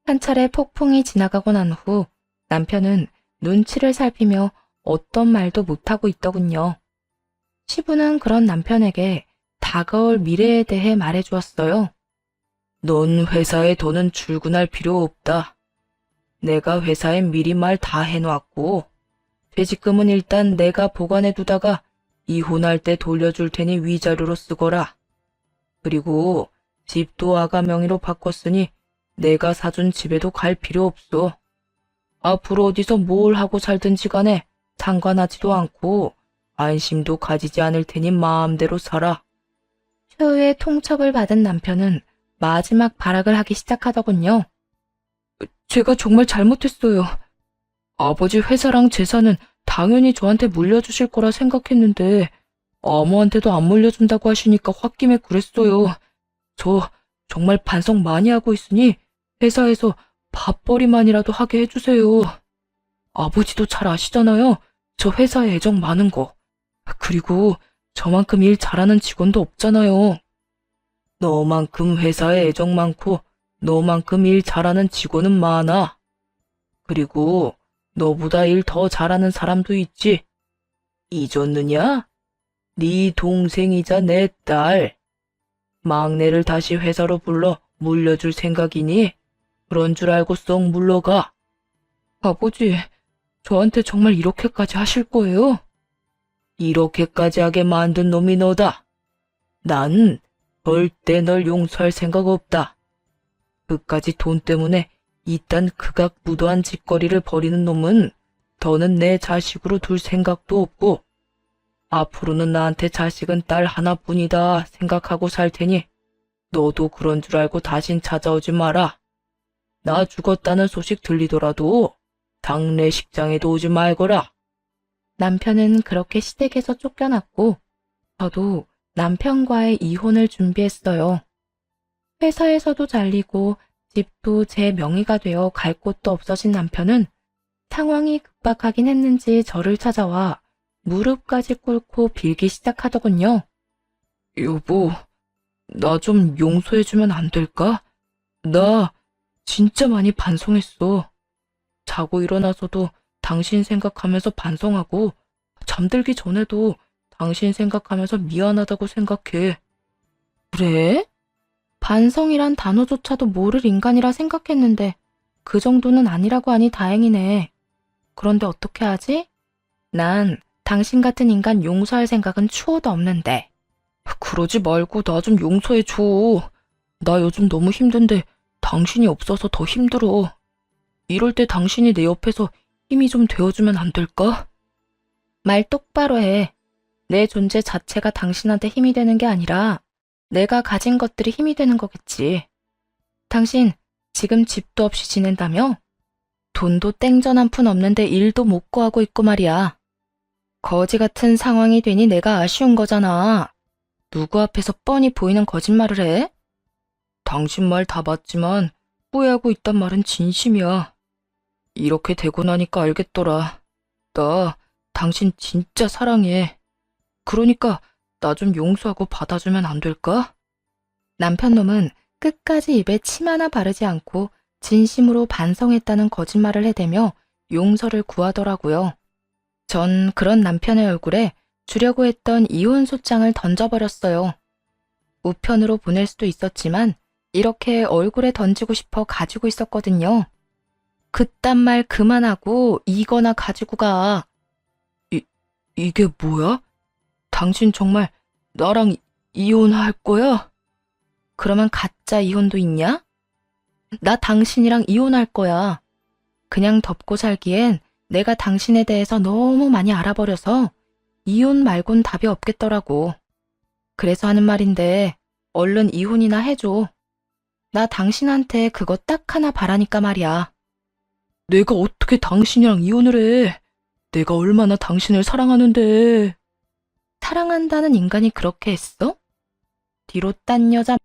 한 차례 폭풍이 지나가고 난 후 남편은 눈치를 살피며 어떤 말도 못하고 있더군요. 시부는 그런 남편에게 다가올 미래에 대해 말해주었어요. 넌 회사에 더는 출근할 필요 없다. 내가 회사에 미리 말 다 해놨고 퇴직금은 일단 내가 보관해두다가 이혼할 때 돌려줄 테니 위자료로 쓰거라. 그리고 집도 아가 명의로 바꿨으니 내가 사준 집에도 갈 필요 없어. 앞으로 어디서 뭘 하고 살든지 간에 상관하지도 않고 안심도 가지지 않을 테니 마음대로 살아. 최후의 통첩을 받은 남편은 마지막 발악을 하기 시작하더군요. 제가 정말 잘못했어요. 아버지 회사랑 재산은 당연히 저한테 물려주실 거라 생각했는데 아무한테도 안 물려준다고 하시니까 홧김에 그랬어요. 저 정말 반성 많이 하고 있으니 회사에서 밥벌이만이라도 하게 해주세요. 아버지도 잘 아시잖아요. 저 회사에 애정 많은 거. 그리고 저만큼 일 잘하는 직원도 없잖아요. 너만큼 회사에 애정 많고 너만큼 일 잘하는 직원은 많아. 그리고 너보다 일 더 잘하는 사람도 있지. 잊었느냐? 네 동생이자 내 딸. 막내를 다시 회사로 불러 물려줄 생각이니 그런 줄 알고 쏙 물러가. 아버지, 저한테 정말 이렇게까지 하실 거예요? 이렇게까지 하게 만든 놈이 너다. 난 절대 널 용서할 생각 없다. 그까지 돈 때문에 이딴 극악무도한 짓거리를 벌이는 놈은 더는 내 자식으로 둘 생각도 없고, 앞으로는 나한테 자식은 딸 하나뿐이다 생각하고 살 테니, 너도 그런 줄 알고 다신 찾아오지 마라. 나 죽었다는 소식 들리더라도 장례식장에도 오지 말거라. 남편은 그렇게 시댁에서 쫓겨났고, 저도 남편과의 이혼을 준비했어요. 회사에서도 잘리고, 집도 제 명의가 되어 갈 곳도 없어진 남편은 상황이 급박하긴 했는지 저를 찾아와 무릎까지 꿇고 빌기 시작하더군요. 여보, 나 좀 용서해주면 안 될까? 나 진짜 많이 반성했어. 자고 일어나서도 당신 생각하면서 반성하고, 잠들기 전에도 당신 생각하면서 미안하다고 생각해. 그래? 반성이란 단어조차도 모를 인간이라 생각했는데 그 정도는 아니라고 하니 다행이네. 그런데 어떻게 하지? 난 당신 같은 인간 용서할 생각은 추호도 없는데. 그러지 말고 나 좀 용서해줘. 나 요즘 너무 힘든데 당신이 없어서 더 힘들어. 이럴 때 당신이 내 옆에서 힘이 좀 되어주면 안 될까? 말 똑바로 해. 내 존재 자체가 당신한테 힘이 되는 게 아니라 내가 가진 것들이 힘이 되는 거겠지. 당신 지금 집도 없이 지낸다며? 돈도 땡전 한 푼 없는데 일도 못 구하고 있고 말이야. 거지 같은 상황이 되니 내가 아쉬운 거잖아. 누구 앞에서 뻔히 보이는 거짓말을 해? 당신 말 다 맞지만 후회하고 있단 말은 진심이야. 이렇게 되고 나니까 알겠더라. 나 당신 진짜 사랑해. 그러니까 나 좀 용서하고 받아주면 안 될까? 남편 놈은 끝까지 입에 침 하나 바르지 않고 진심으로 반성했다는 거짓말을 해대며 용서를 구하더라고요. 전 그런 남편의 얼굴에 주려고 했던 이혼 소장을 던져버렸어요. 우편으로 보낼 수도 있었지만 이렇게 얼굴에 던지고 싶어 가지고 있었거든요. 그딴 말 그만하고 이거나 가지고 가. 이게 뭐야? 당신 정말 나랑 이혼할 거야? 그러면 가짜 이혼도 있냐? 나 당신이랑 이혼할 거야. 그냥 덮고 살기엔 내가 당신에 대해서 너무 많이 알아버려서 이혼 말곤 답이 없겠더라고. 그래서 하는 말인데 얼른 이혼이나 해줘. 나 당신한테 그거 딱 하나 바라니까 말이야. 내가 어떻게 당신이랑 이혼을 해? 내가 얼마나 당신을 사랑하는데. 사랑한다는 인간이 그렇게 했어? 뒤로 딴 여자